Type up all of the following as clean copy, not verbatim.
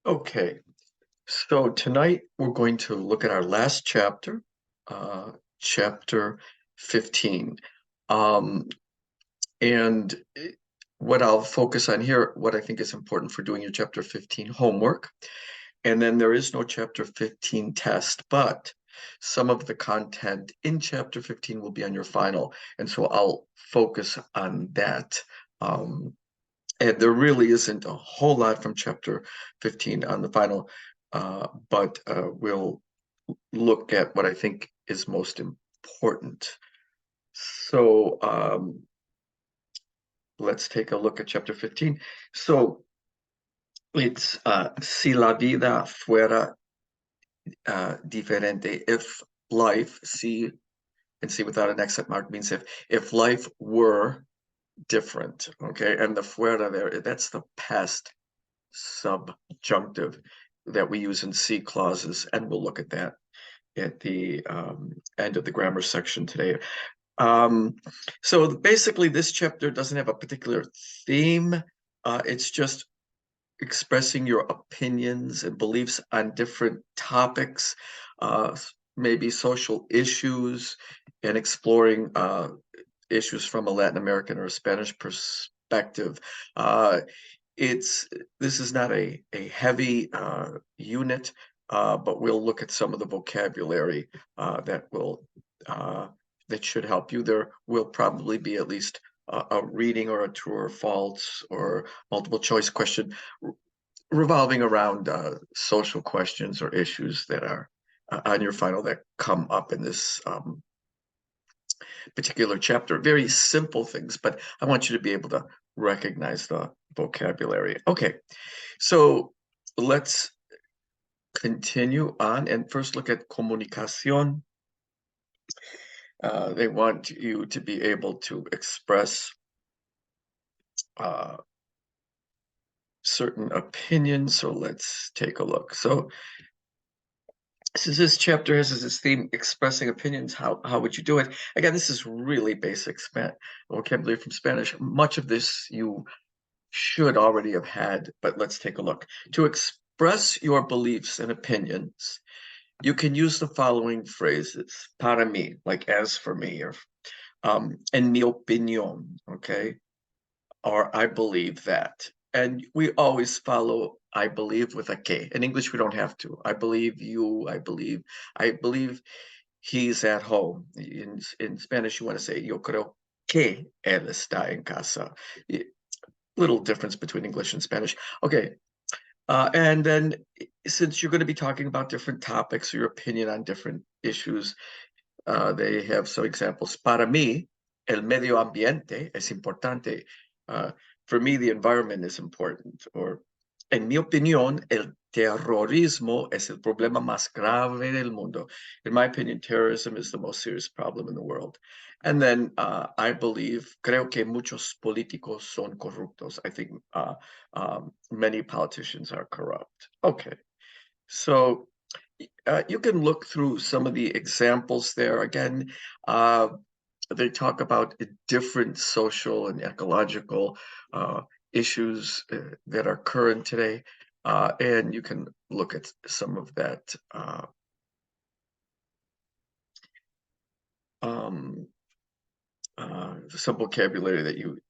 Okay, so tonight we're going to look at our last chapter, chapter 15. Um, and what I'll focus on here, what I think is important for doing your chapter 15 homework. And then there is no chapter 15 test, but some of the content in chapter 15 will be on your final. And so I'll focus on that. And there really isn't a whole lot from chapter 15 on the final, but we'll look at what I think is most important. So let's take a look at chapter 15. So it's si la vida fuera diferente. If life, si and si without an accent mark means if life were different, okay? And the fuera there, that's the past subjunctive that we use in C clauses, and we'll look at that at the end of the grammar section today. So basically, this chapter doesn't have a particular theme. It's just expressing your opinions and beliefs on different topics, maybe social issues, and exploring issues from a Latin American or a Spanish perspective. This is not a heavy unit, but we'll look at some of the vocabulary that should help you. There will probably be at least a reading or a true or false or multiple choice question revolving around social questions or issues that are on your final that come up in this particular chapter. Very simple things, but I want you to be able to recognize the vocabulary. Okay, so let's continue on and first look at comunicación. They want you to be able to express certain opinions. So let's take a look. So since this chapter has this theme, expressing opinions, how would you do it? Again, this is really basic vocabulary from Spanish. Much of this you should already have had, but let's take a look. To express your beliefs and opinions, you can use the following phrases: para mí, like as for me, or en mi opinión, okay? Or I believe that. And we always follow I believe with a K. In English, we don't have to. I believe you, I believe he's at home. In Spanish, you want to say, yo creo que él está en casa. Little difference between English and Spanish. Okay. And then since you're going to be talking about different topics, or your opinion on different issues, they have some examples. Para mí, el medio ambiente es importante. For me, the environment is important. Or, en mi opinión, el terrorismo es el problema más grave del mundo. In my opinion, terrorism is the most serious problem in the world. And then I believe, creo que muchos políticos son corruptos. I think many politicians are corrupt. Okay, so you can look through some of the examples there. Again, they talk about different social and ecological issues that are current today, and you can look at some of that some vocabulary that you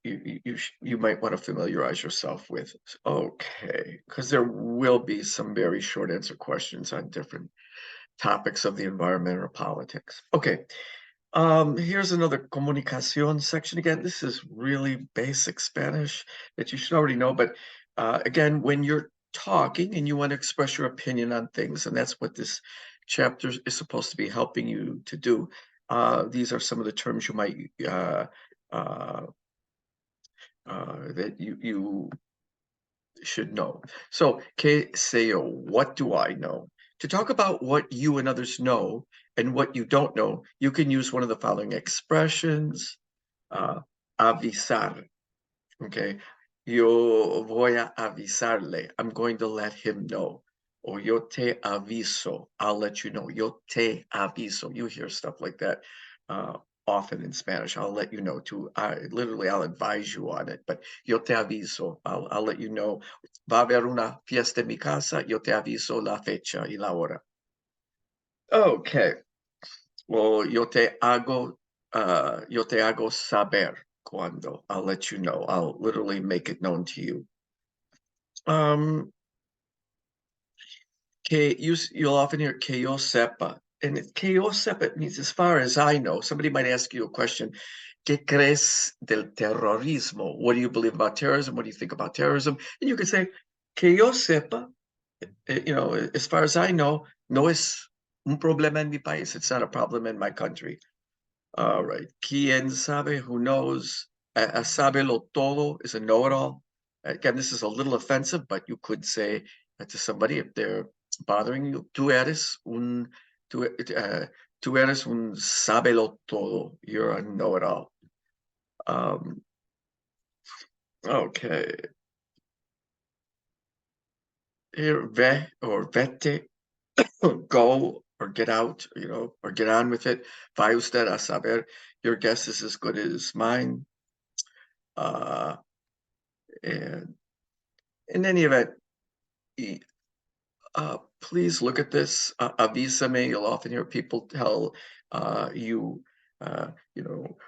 might want to familiarize yourself with. Okay, because there will be some very short answer questions on different topics of the environment or politics. Okay, here's another comunicación section. Again, this is really basic Spanish that you should already know, but again, when you're talking and you want to express your opinion on things, and that's what this chapter is supposed to be helping you to do. These are some of the terms you might that you should know. So, que sé yo, what do I know? To talk about what you and others know and what you don't know, you can use one of the following expressions. Avisar, okay? Yo voy a avisarle. I'm going to let him know. Or yo te aviso. I'll let you know. Yo te aviso. You hear stuff like that often in Spanish. I'll let you know too. Literally, I'll advise you on it. But yo te aviso. I'll let you know. va a haber una fiesta en mi casa, yo te aviso la fecha y la hora. Okay. Well, yo te hago saber cuando. I'll let you know. I'll literally make it known to you. Um, you'll often hear que yo sepa, and que yo sepa means as far as I know. Somebody might ask you a question, ¿Qué crees del terrorismo? What do you believe about terrorism? What do you think about terrorism? And you can say, que yo sepa, as far as I know, no es un problema en mi país. It's not a problem in my country. All right. ¿Quién sabe? Who knows? Sábelo todo is a know-it-all. Again, this is a little offensive, but you could say to somebody if they're bothering you, tú, tú eres un sábelo todo. You're a know-it-all. Um, okay. Here, ve or vete, go or get out, or get on with it. Vaya usted a saber. Your guess is as good as mine. Uh, and in any event, please look at this. Avísame. You'll often hear people tell you,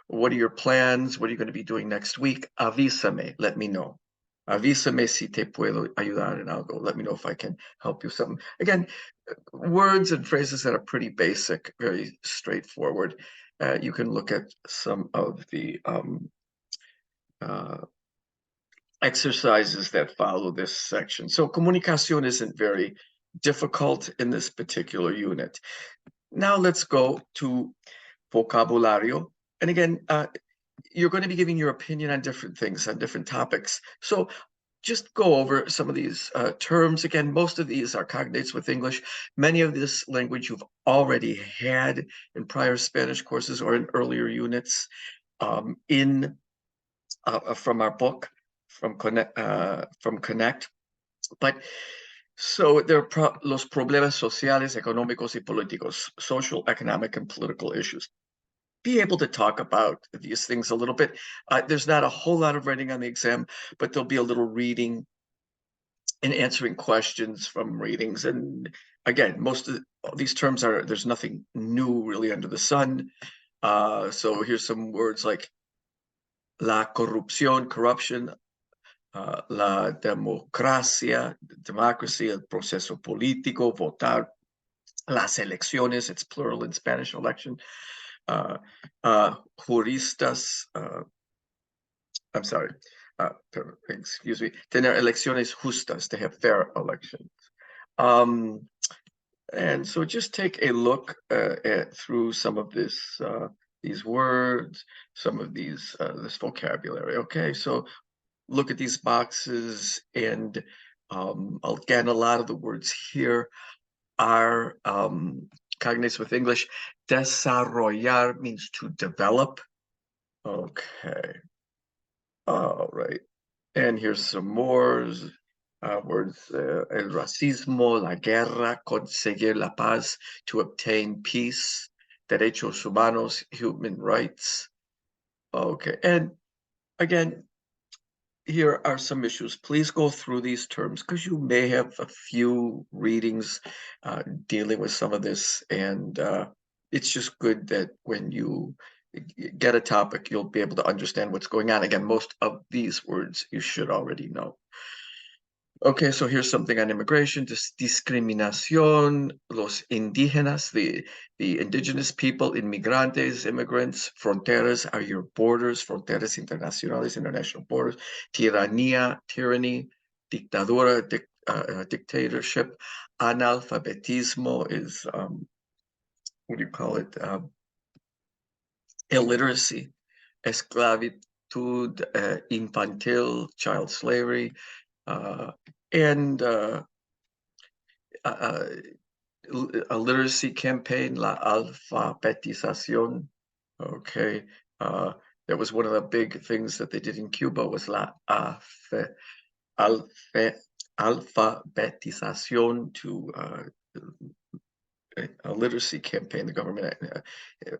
what are your plans? What are you going to be doing next week? Avísame. Let me know. Avísame si te puedo ayudar en algo. Let me know if I can help you something. Again, words and phrases that are pretty basic, very straightforward. You can look at some of the uh, exercises that follow this section. So comunicación isn't very difficult in this particular unit. Now let's go to vocabulario. And again, you're going to be giving your opinion on different things, on different topics. So just go over some of these terms. Again, most of these are cognates with English. Many of this language you've already had in prior Spanish courses or in earlier units from our book, from Connect. But so there are los problemas sociales, económicos y políticos, social, economic, and political issues. Be able to talk about these things a little bit. There's not a whole lot of writing on the exam, but there'll be a little reading and answering questions from readings. And again, most of these terms there's nothing new really under the sun. So here's some words like la corrupción, corruption, la democracia, democracy, el proceso político, votar, las elecciones, it's plural in Spanish, election, juristas, I'm sorry, excuse me, tener elecciones justas, to have fair elections. And so just take a look through some of these words, some of this vocabulary. Okay, so look at these boxes, and again, a lot of the words here are cognates with English. Desarrollar means to develop. Okay. All right. And here's some more words. El racismo, la guerra, conseguir la paz, to obtain peace, derechos humanos, human rights. Okay. And again, here are some issues. Please go through these terms because you may have a few readings dealing with some of this. And it's just good that when you get a topic, you'll be able to understand what's going on. Again, most of these words you should already know. Okay, so here's something on immigration, discriminación, los indígenas, the indigenous people, inmigrantes, immigrants, fronteras are your borders, fronteras internacionales, international borders, tiranía, tyranny, dictadura, dictatorship, analfabetismo is, what do you call it, illiteracy, esclavitud infantil, child slavery, and a literacy campaign, la alfabetización. Okay, that was one of the big things that they did in Cuba was la alfabetización to a literacy campaign. The government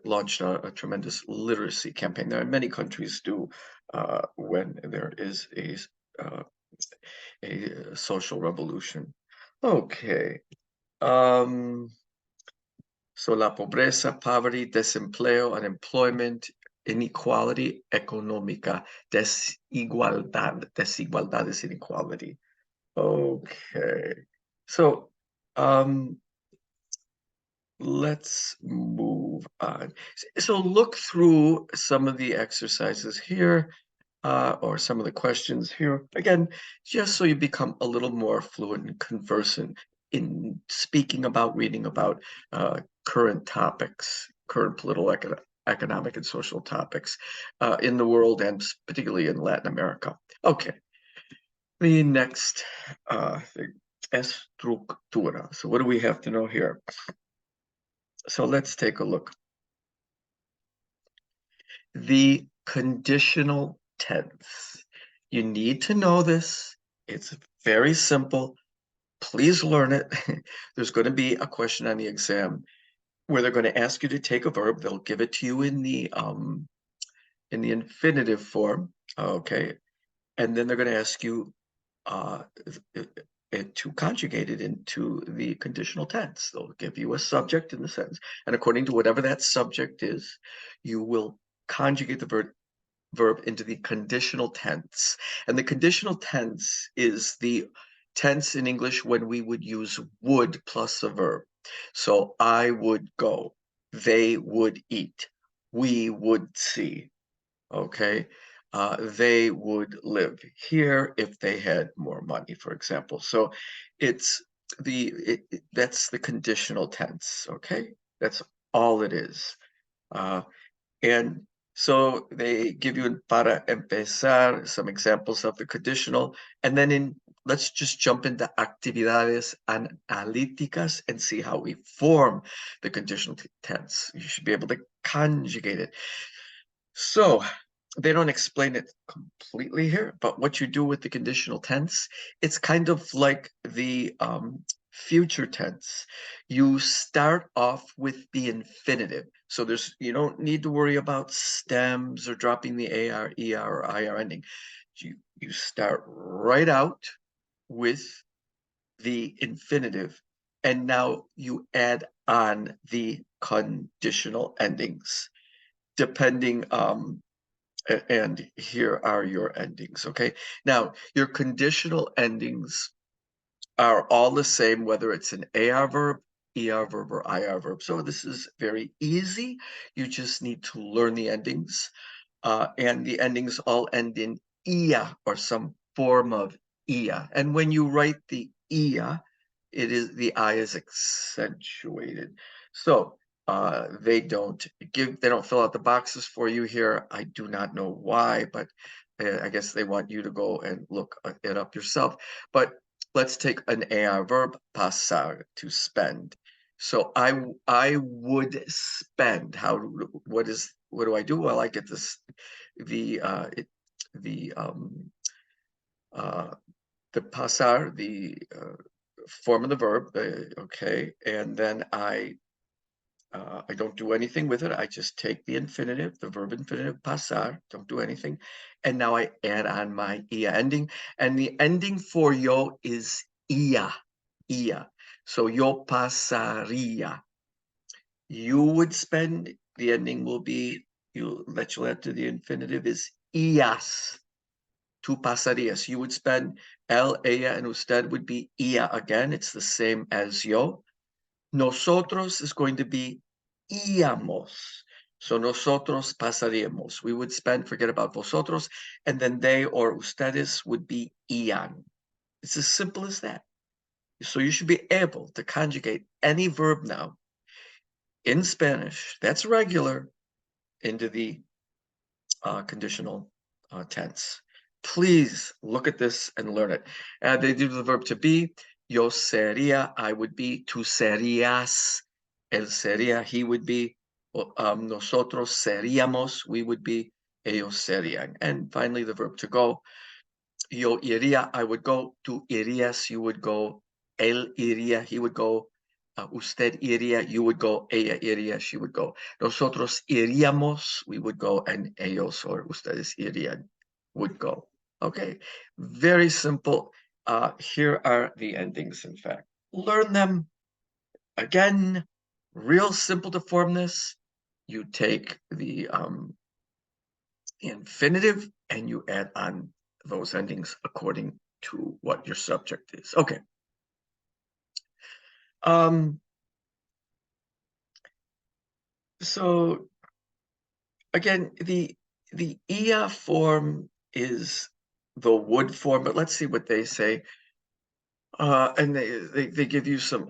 launched a tremendous literacy campaign. There are many countries do when there is a social revolution. Okay. Um, so la pobreza, poverty, desempleo, unemployment, inequality económica, desigualdad. Desigualdad is inequality. Okay. So, let's move on. So look through some of the exercises here, or some of the questions here. Again, just so you become a little more fluent and conversant in speaking about, reading about current topics, current political, economic, and social topics in the world, and particularly in Latin America. Okay, the next thing, estructura. So what do we have to know here? So let's take a look. The conditional tense. You need to know this. It's very simple. Please learn it. There's going to be a question on the exam where they're going to ask you to take a verb. They'll give it to you in the infinitive form. Okay. And then they're going to ask you uh, to conjugate it into the conditional tense. They'll give you a subject in the sentence, and according to whatever that subject is, you will conjugate the verb into the conditional tense. And the conditional tense is the tense in English when we would use would plus a verb. So I would go, they would eat, we would see. Okay. They would live here if they had more money, for example. So it's that's the conditional tense. Okay. That's all it is. And so they give you para empezar some examples of the conditional, and then let's just jump into actividades analíticas and see how we form the conditional tense. You should be able to conjugate it. So they don't explain it completely here, but what you do with the conditional tense, it's kind of like the future tense. You start off with the infinitive. So you don't need to worry about stems or dropping the AR, ER, or IR ending. You start right out with the infinitive, and now you add on the conditional endings, depending and here are your endings. Okay, now your conditional endings are all the same, whether it's an AR verb, ER verb, or IR verb. So this is very easy. You just need to learn the endings, and the endings all end in ia or some form of ia. And when you write the ia, the I is accentuated. So they don't fill out the boxes for you here. I do not know why, but I guess they want you to go and look it up yourself. But let's take an AR verb, pasar, to spend. So I would spend. What do I do? Well, I get this the the uh, the pasar, the form of the verb, okay, and then I don't do anything with it. I just take the infinitive, the verb infinitive, pasar, don't do anything, and now I add on my ia ending, and the ending for yo is ia, ia. So yo pasaría. You would spend. The ending will be you'll add to the infinitive is ias. Tú pasarías. You would spend. Ella, and usted would be ia again. It's the same as yo. Nosotros is going to be íamos. So nosotros pasaríamos. We would spend, forget about vosotros, and then they or ustedes would be ian. It's as simple as that. So you should be able to conjugate any verb now in Spanish that's regular into the conditional tense. Please look at this and learn it. They do the verb to be. Yo sería, I would be. Tú serías, él sería, he would be. Nosotros seríamos, we would be. Ellos serían. And finally, the verb to go. Yo iría, I would go. Tú irías, you would go. Él iría, he would go. Usted iría, you would go. Ella iría, she would go. Nosotros iríamos, we would go. And ellos or ustedes irían would go. Okay, very simple. here are the endings, in fact. Learn them. Again, real simple to form this. You take the infinitive and you add on those endings according to what your subject is. Okay. So again, the ia form is the would form, but let's see what they say. And they give you some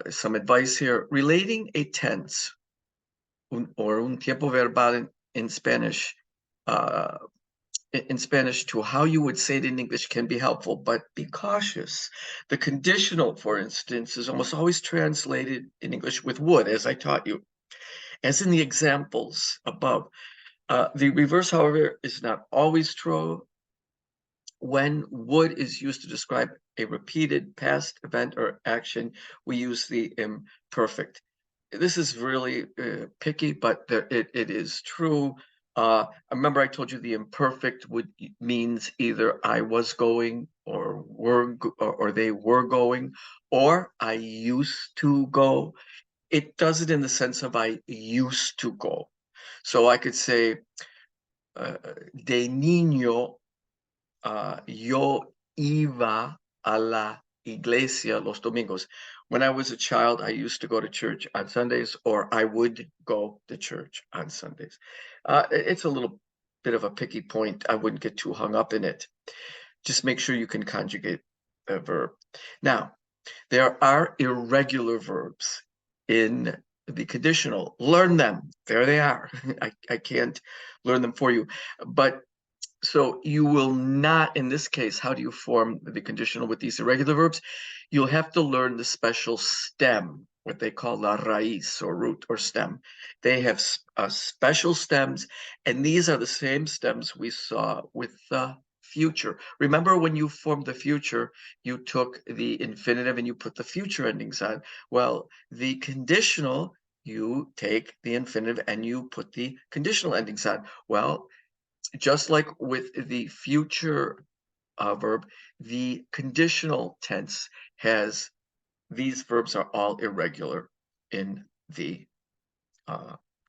some advice here. Relating a tense or un tiempo verbal in Spanish, uh, in Spanish to how you would say it in English can be helpful, but be cautious. The conditional, for instance, is almost always translated in English with would, as I taught you, as in the examples above. The reverse, however, is not always true. When would is used to describe a repeated past event or action, we use the imperfect. This is really picky, but it is true. Remember I told you the imperfect means either I was going or or they were going, or I used to go. It does it in the sense of I used to go. So I could say, de niño, yo iba a la iglesia los domingos. When I was a child, I used to go to church on Sundays, or I would go to church on Sundays. It's a little bit of a picky point. I wouldn't get too hung up in it. Just make sure you can conjugate a verb. Now, there are irregular verbs in the conditional. Learn them. There they are. I can't learn them for you. But so you will not, in this case, how do you form the conditional with these irregular verbs? You'll have to learn the special stem, what they call la raíz or root or stem. They have special stems, and these are the same stems we saw with the future. Remember when you formed the future, you took the infinitive and you put the future endings on. Well, the conditional, you take the infinitive and you put the conditional endings on. Well, just like with the future verb, the conditional tense has, these verbs are all irregular in the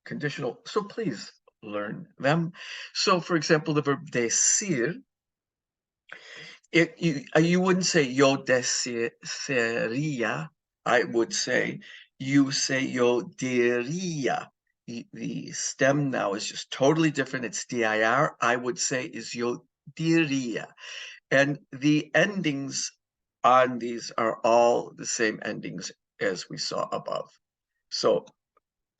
conditional. So please learn them. So for example, the verb decir, you wouldn't say yo desearía. I would say, you say yo diría. The stem now is just totally different. It's dir. I would say is yo diría. And the endings on these are all the same endings as we saw above. So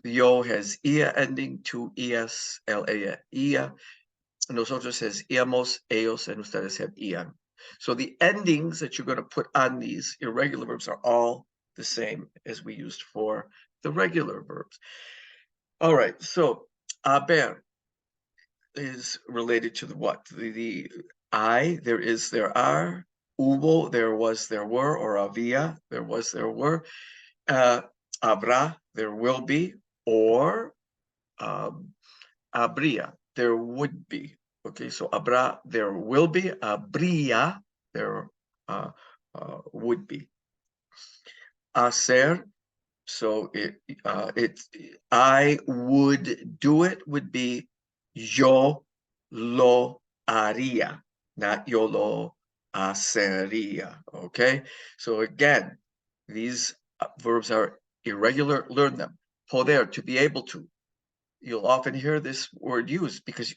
yo has ia ending, to es, la, ia. Nosotros has íamos, ellos, and ustedes have ian. So the endings that you're going to put on these irregular verbs are all the same as we used for the regular verbs. All right, so haber is related to the what? The I, there is, there are. Hubo, there was, there were, or había, there was, there were. Habrá, there will be, or habría, there would be. Okay, so habrá, there will be. Habría, there would be. Hacer, so I would do it would be yo lo haría, not yo lo hacería. Okay, so again, these verbs are irregular. Learn them. Poder, to be able to. You'll often hear this word used because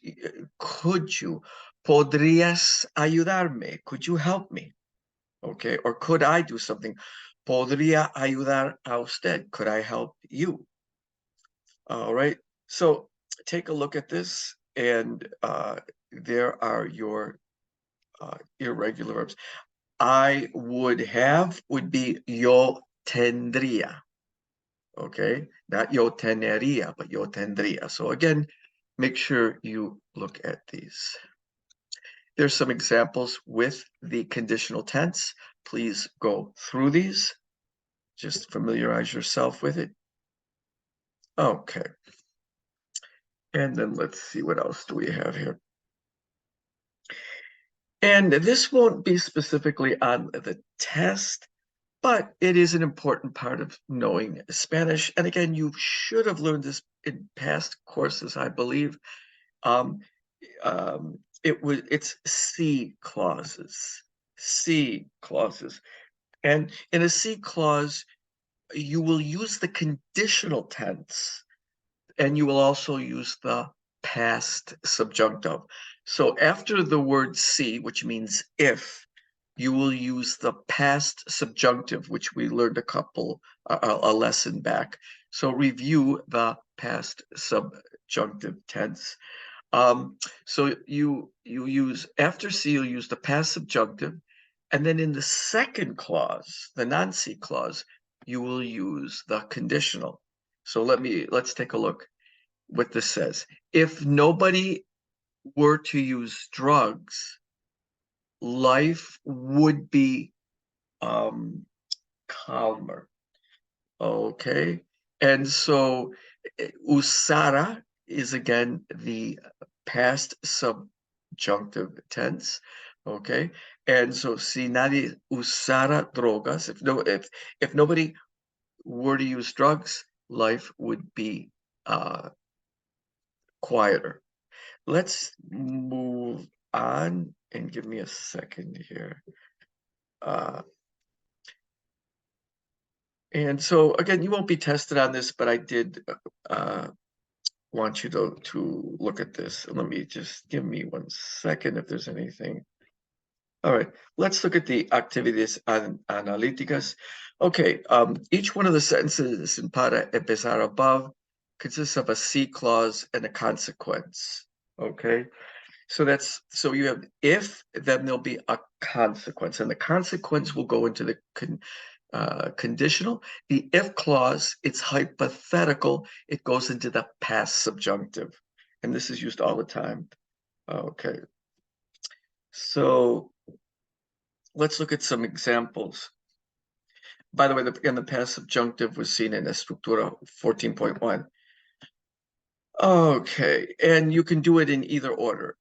could you? Podrías ayudarme? Could you help me? Okay, or could I do something? ¿Podría ayudar a usted? Could I help you? All right, so take a look at this, and there are your irregular verbs. I would have would be yo tendría. Okay, not yo tenería, but yo tendría. So again, make sure you look at these. There's some examples with the conditional tense. Please go through these. Just familiarize yourself with it. Okay. And then let's see, what else do we have here? And this won't be specifically on the test, but it is an important part of knowing Spanish. And again, you should have learned this in past courses, I believe. Um, it's C clauses. C clauses. And in a C clause, you will use the conditional tense and you will also use the past subjunctive. So after the word see, which means if, you will use the past subjunctive, which we learned a lesson back. So review the past subjunctive tense. So you use after C, you'll use the past subjunctive, and then in the second clause, the non-C clause, you will use the conditional. So let's take a look what this says. If nobody were to use drugs, life would be calmer. Okay. And so usara is again the past subjunctive tense. Okay. And so si nadie usara drogas, if nobody were to use drugs, life would be quieter. Let's move on and give me a second here. And so again, you won't be tested on this, but I did want you to look at this. Let me just give me 1 second if there's anything. All right, let's look at the activities analíticas. Okay, each one of the sentences in para empezar above consists of a C clause and a consequence. Okay, so you have if, then there'll be a consequence, and the consequence will go into the conditional. The if clause, it's hypothetical. It goes into the past subjunctive, and this is used all the time. Okay, so let's look at some examples. By the way, again, the past subjunctive was seen in Estructura 14.1. Okay, and you can do it in either order.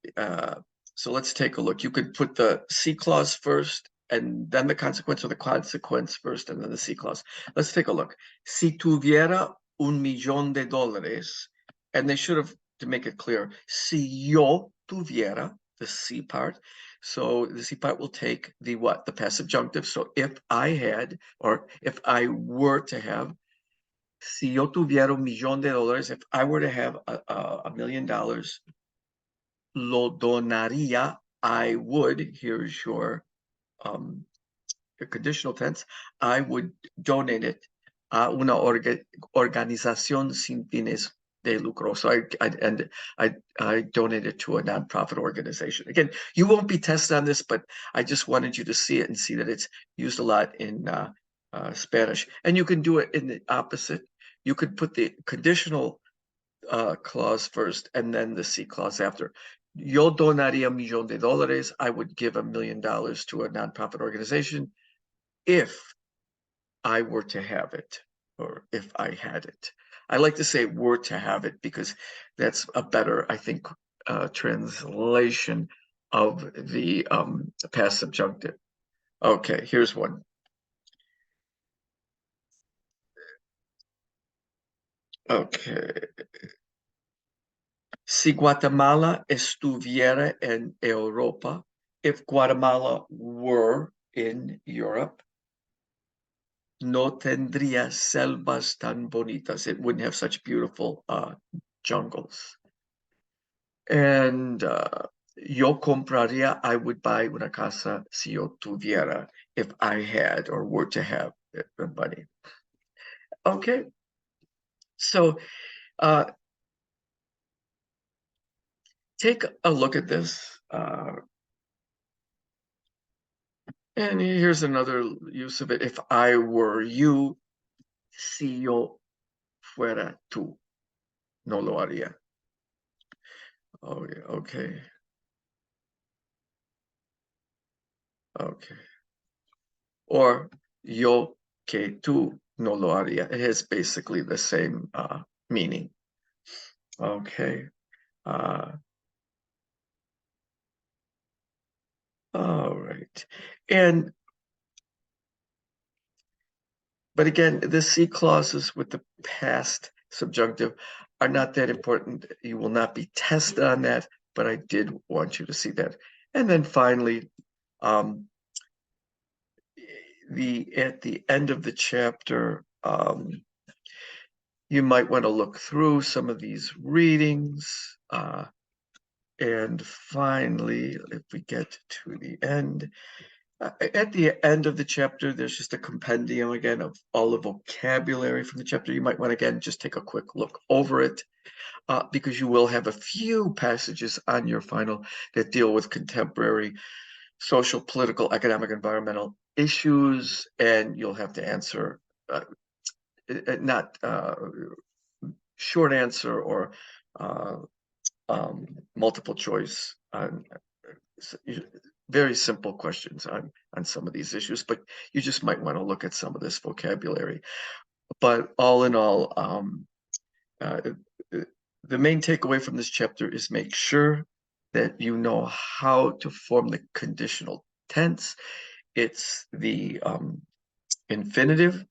So let's take a look. You could put the C clause first, and then the consequence, or the consequence first, and then the C clause. Let's take a look. Si tuviera $1,000,000, and they should have, to make it clear, si yo tuviera, the C part. So the C part will take the what? The past subjunctive. So if I had, or if I were to have, si yo tuviera $1,000,000, if I were to have $1 million, lo donaría, I would, here's your conditional tense, I would donate it a una organización sin fines de lucro. So I donate it to a nonprofit organization. Again, you won't be tested on this, but I just wanted you to see it and see that it's used a lot in Spanish. And you can do it in the opposite. You could put the conditional clause first and then the C clause after. Yo donaría $1,000,000. I would give $1 million to a nonprofit organization if I were to have it, or if I had it. I like to say were to have it because that's a better, I think, translation of the past subjunctive. Okay, here's one. Okay. Si Guatemala estuviera en Europa, if Guatemala were in Europe, no tendría selvas tan bonitas. It wouldn't have such beautiful jungles. And yo compraría, I would buy una casa si yo tuviera, if I had or were to have money. Okay, so take a look at this. And here's another use of it. If I were you, si yo fuera tú, no lo haría. Oh, yeah, okay. Okay. Or yo que tú no lo haría. It has basically the same meaning. Okay. All right. And but again, the C clauses with the past subjunctive are not that important. You will not be tested on that, but I did want you to see that. And then finally, um, at the end of the chapter, you might want to look through some of these readings. And finally, if we get to the end, at the end of the chapter, there's just a compendium again of all the vocabulary from the chapter. You might want to again just take a quick look over it because you will have a few passages on your final that deal with contemporary social, political, economic, environmental issues, and you'll have to answer not short answer or uh, multiple choice on very simple questions on some of these issues, but you just might want to look at some of this vocabulary. But all in all, uh, the main takeaway from this chapter is make sure that you know how to form the conditional tense. It's the infinitive.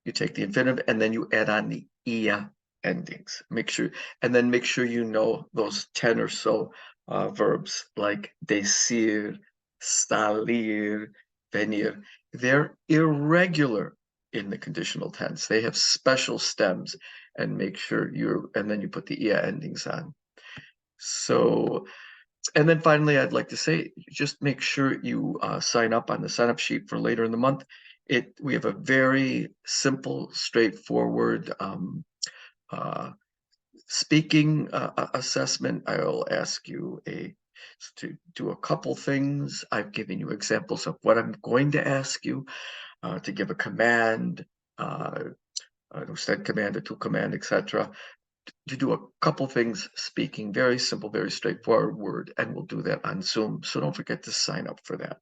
You take the infinitive and then you add on the ia endings. Make sure you know those 10 or so verbs like decir, salir, venir. They're irregular in the conditional tense. They have special stems, and then you put the ia endings on. So, and then finally, I'd like to say, just make sure you sign up on the sign up sheet for later in the month. We have a very simple, straightforward uh, speaking assessment. I'll ask you to do a couple things. I've given you examples of what I'm going to ask you to give a command, an extend command, a to command, etc. To do a couple things speaking, very simple, very straightforward, and we'll do that on Zoom. So don't forget to sign up for that.